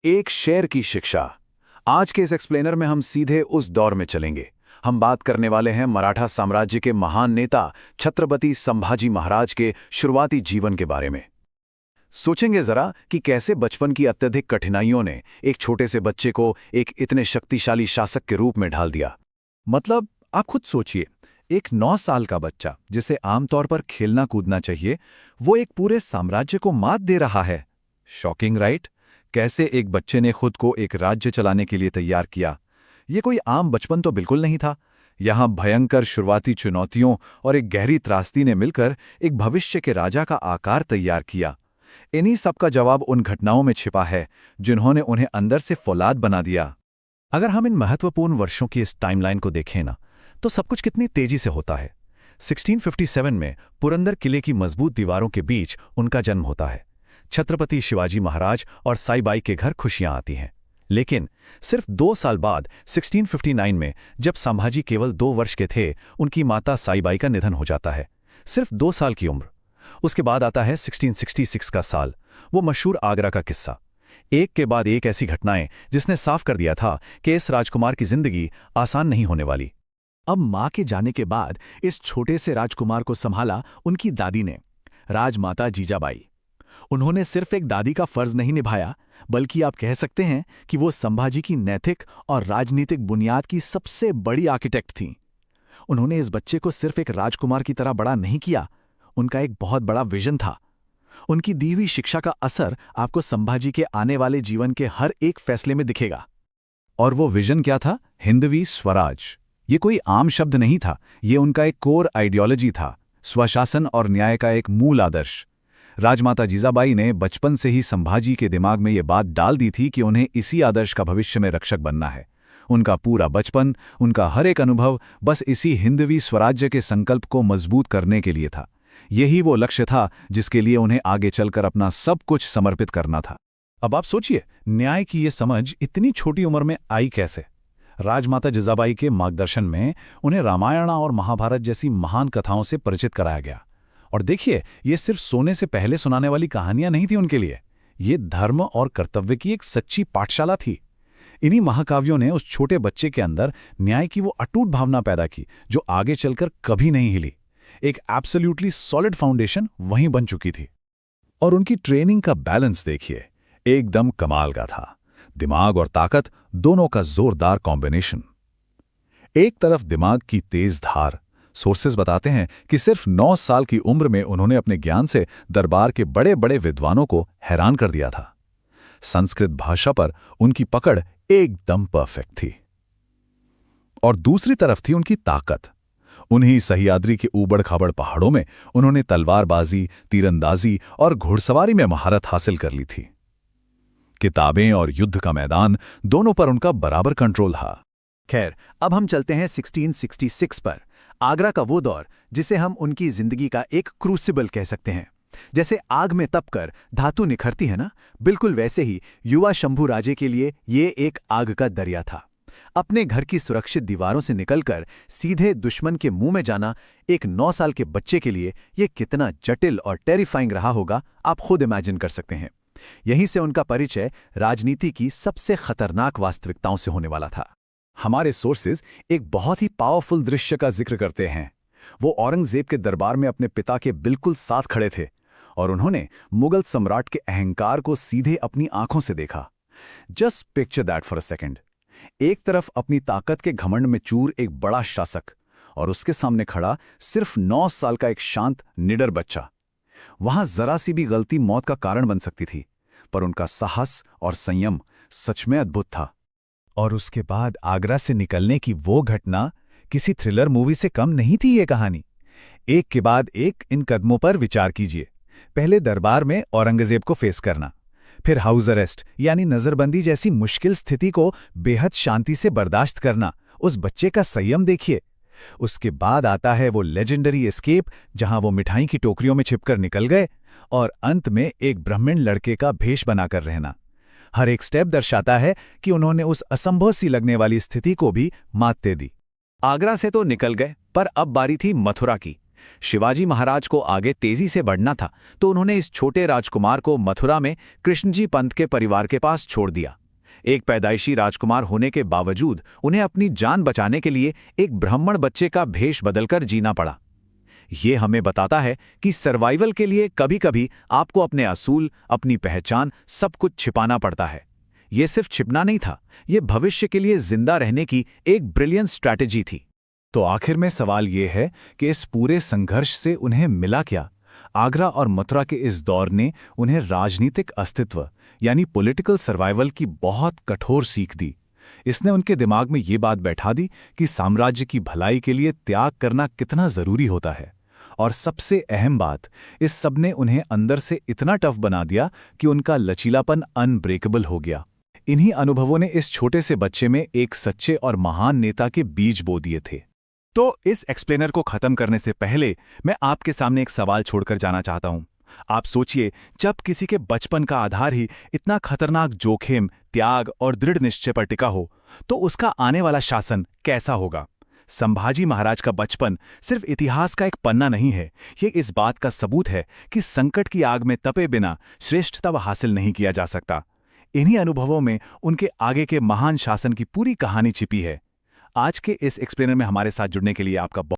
एक शेर की शिक्षा। आज के इस एक्सप्लेनर में हम सीधे उस दौर में चलेंगे। हम बात करने वाले हैं मराठा साम्राज्य के महान नेता छत्रपति संभाजी महाराज के शुरुआती जीवन के बारे में। सोचेंगे जरा कि कैसे बचपन की अत्यधिक कठिनाइयों ने एक छोटे से बच्चे को एक इतने शक्तिशाली शासक के रूप में ढाल दिया। मतलब आप खुद सोचिए, एक 9 साल का बच्चा जिसे आमतौर पर खेलना कूदना चाहिए, वो एक पूरे साम्राज्य को मात दे रहा है। Shocking right? कैसे एक बच्चे ने खुद को एक राज्य चलाने के लिए तैयार किया। ये कोई आम बचपन तो बिल्कुल नहीं था। यहाँ भयंकर शुरुआती चुनौतियों और एक गहरी त्रासदी ने मिलकर एक भविष्य के राजा का आकार तैयार किया। इन्हीं सब का जवाब उन घटनाओं में छिपा है जिन्होंने उन्हें अंदर से फौलाद बना दिया। अगर हम इन महत्वपूर्ण वर्षों की इस टाइमलाइन को देखें ना, तो सब कुछ कितनी तेजी से होता है। 1657 में पुरंदर किले की मजबूत दीवारों के बीच उनका जन्म होता है। छत्रपति शिवाजी महाराज और साईबाई के घर खुशियां आती हैं। लेकिन सिर्फ 2 साल बाद 1659 में, जब संभाजी केवल 2 वर्ष के थे, उनकी माता साईबाई का निधन हो जाता है। सिर्फ 2 साल की उम्र। उसके बाद आता है 1666 का साल, वो मशहूर आगरा का किस्सा। एक के बाद एक ऐसी घटनाएं जिसने साफ कर दिया था कि इस राजकुमार की जिंदगी आसान नहीं होने वाली। अब मां के जाने के बाद इस छोटे से राजकुमार को संभाला उनकी दादी ने, राजमाता जीजाबाई। उन्होंने सिर्फ एक दादी का फर्ज नहीं निभाया, बल्कि आप कह सकते हैं कि वो संभाजी की नैतिक और राजनीतिक बुनियाद की सबसे बड़ी आर्किटेक्ट थीं। उन्होंने इस बच्चे को सिर्फ एक राजकुमार की तरह बड़ा नहीं किया, उनका एक बहुत बड़ा विजन था। उनकी दी हुई शिक्षा का असर आपको संभाजी के आने वाले जीवन के हर एक फैसले में दिखेगा। और वो विजन क्या था? हिंदवी स्वराज। ये कोई आम शब्द नहीं था, ये उनका एक कोर आइडियोलॉजी था, स्वशासन और न्याय का एक मूल आदर्श। राजमाता जीजाबाई ने बचपन से ही संभाजी के दिमाग में ये बात डाल दी थी कि उन्हें इसी आदर्श का भविष्य में रक्षक बनना है। उनका पूरा बचपन, उनका हर एक अनुभव बस इसी हिंदवी स्वराज्य के संकल्प को मजबूत करने के लिए था। यही वो लक्ष्य था जिसके लिए उन्हें आगे चलकर अपना सब कुछ समर्पित करना था। अब आप सोचिए, न्याय की ये समझ इतनी छोटी उम्र में आई कैसे? राजमाता जिजाबाई के मार्गदर्शन में उन्हें रामायण और महाभारत जैसी महान कथाओं से परिचित कराया गया। और देखिए, ये सिर्फ सोने से पहले सुनाने वाली कहानियां नहीं थी उनके लिए, ये धर्म और कर्तव्य की एक सच्ची पाठशाला थी। इन्हीं महाकाव्यों ने उस छोटे बच्चे के अंदर न्याय की वो अटूट भावना पैदा की जो आगे चलकर कभी नहीं हिली। एक एब्सोल्युटली सॉलिड फाउंडेशन वहीं बन चुकी थी। और उनकी ट्रेनिंग का बैलेंस देखिए, एकदम कमाल का था। दिमाग और ताकत दोनों का जोरदार कॉम्बिनेशन। एक तरफ दिमाग की तेज धार। सोर्सेज बताते हैं कि सिर्फ 9 साल की उम्र में उन्होंने अपने ज्ञान से दरबार के बड़े बड़े विद्वानों को हैरान कर दिया था। संस्कृत भाषा पर उनकी पकड़ एकदम परफेक्ट थी। और दूसरी तरफ थी उनकी ताकत। उन्हीं सह्याद्री के ऊबड़-खाबड़ पहाड़ों में उन्होंने तलवारबाजी, तीरंदाजी और घुड़सवारी में महारत हासिल कर ली थी। किताबें और युद्ध का मैदान, दोनों पर उनका बराबर कंट्रोल था। खैर, अब हम चलते हैं 1666 पर, आगरा का वो दौर जिसे हम उनकी जिंदगी का एक क्रूसिबल कह सकते हैं। जैसे आग में तपकर धातु निखरती है ना, बिल्कुल वैसे ही युवा शंभू राजे के लिए ये एक आग का दरिया था। अपने घर की सुरक्षित दीवारों से निकलकर सीधे दुश्मन के मुंह में जाना एक 9 साल के बच्चे के लिए ये कितना जटिल और टेरिफाइंग रहा होगा, आप खुद इमेजिन कर सकते हैं। यहीं से उनका परिचय राजनीति की सबसे खतरनाक वास्तविकताओं से होने वाला था। हमारे सोर्सेज एक बहुत ही पावरफुल दृश्य का जिक्र करते हैं। वो औरंगजेब के दरबार में अपने पिता के बिल्कुल साथ खड़े थे और उन्होंने मुगल सम्राट के अहंकार को सीधे अपनी आंखों से देखा। Just picture that for a second. एक तरफ अपनी ताकत के घमंड में चूर एक बड़ा शासक, और उसके सामने खड़ा सिर्फ 9 साल का एक शांत निडर बच्चा। वहां जरा सी भी गलती मौत का कारण बन सकती थी, पर उनका साहस और संयम सच में अद्भुत था। और उसके बाद आगरा से निकलने की वो घटना किसी थ्रिलर मूवी से कम नहीं थी। ये कहानी एक के बाद एक इन कदमों पर विचार कीजिए। पहले दरबार में औरंगजेब को फेस करना, फिर हाउस अरेस्ट यानी नजरबंदी जैसी मुश्किल स्थिति को बेहद शांति से बर्दाश्त करना। उस बच्चे का संयम देखिए। उसके बाद आता है वो लेजेंडरी एस्केप, जहां वो मिठाई की टोकरियों में छिपकर निकल गए, और अंत में एक ब्राह्मण लड़के का भेष बनाकर रहना। हर एक स्टेप दर्शाता है कि उन्होंने उस असंभव सी लगने वाली स्थिति को भी मात दे दी। आगरा से तो निकल गए, पर अब बारी थी मथुरा की। शिवाजी महाराज को आगे तेजी से बढ़ना था तो उन्होंने इस छोटे राजकुमार को मथुरा में कृष्णजी पंत के परिवार के पास छोड़ दिया। एक पैदाइशी राजकुमार होने के बावजूद उन्हें अपनी जान बचाने के लिए एक ब्राह्मण बच्चे का भेष बदलकर जीना पड़ा। ये हमें बताता है कि सर्वाइवल के लिए कभी-कभी आपको अपने असूल, अपनी पहचान, सब कुछ छिपाना पड़ता है। ये सिर्फ छिपना नहीं था, ये भविष्य के लिए जिंदा रहने की एक ब्रिलियंट स्ट्रैटेजी थी। तो आखिर में सवाल ये है कि इस पूरे संघर्ष से उन्हें मिला क्या? आगरा और मथुरा के इस दौर ने उन्हें राजनीतिक अस्तित्व यानी पॉलिटिकल सर्वाइवल की बहुत कठोर सीख दी। इसने उनके दिमाग में ये बात बैठा दी कि साम्राज्य की भलाई के लिए त्याग करना कितना जरूरी होता है। और सबसे अहम बात, इस सब ने उन्हें अंदर से इतना टफ बना दिया कि उनका लचीलापन अनब्रेकेबल हो गया। इन्हीं अनुभवों ने इस छोटे से बच्चे में एक सच्चे और महान नेता के बीज बो दिए थे। तो इस एक्सप्लेनर को खत्म करने से पहले मैं आपके सामने एक सवाल छोड़कर जाना चाहता हूं। आप सोचिए, जब किसी के बचपन का आधार ही इतना खतरनाक जोखिम, त्याग और दृढ़ निश्चय पर टिका हो, तो उसका आने वाला शासन कैसा होगा? संभाजी महाराज का बचपन सिर्फ इतिहास का एक पन्ना नहीं है, ये इस बात का सबूत है कि संकट की आग में तपे बिना श्रेष्ठता हासिल नहीं किया जा सकता। इन्हीं अनुभवों में उनके आगे के महान शासन की पूरी कहानी छिपी है। आज के इस एक्सप्लेनर में हमारे साथ जुड़ने के लिए आपका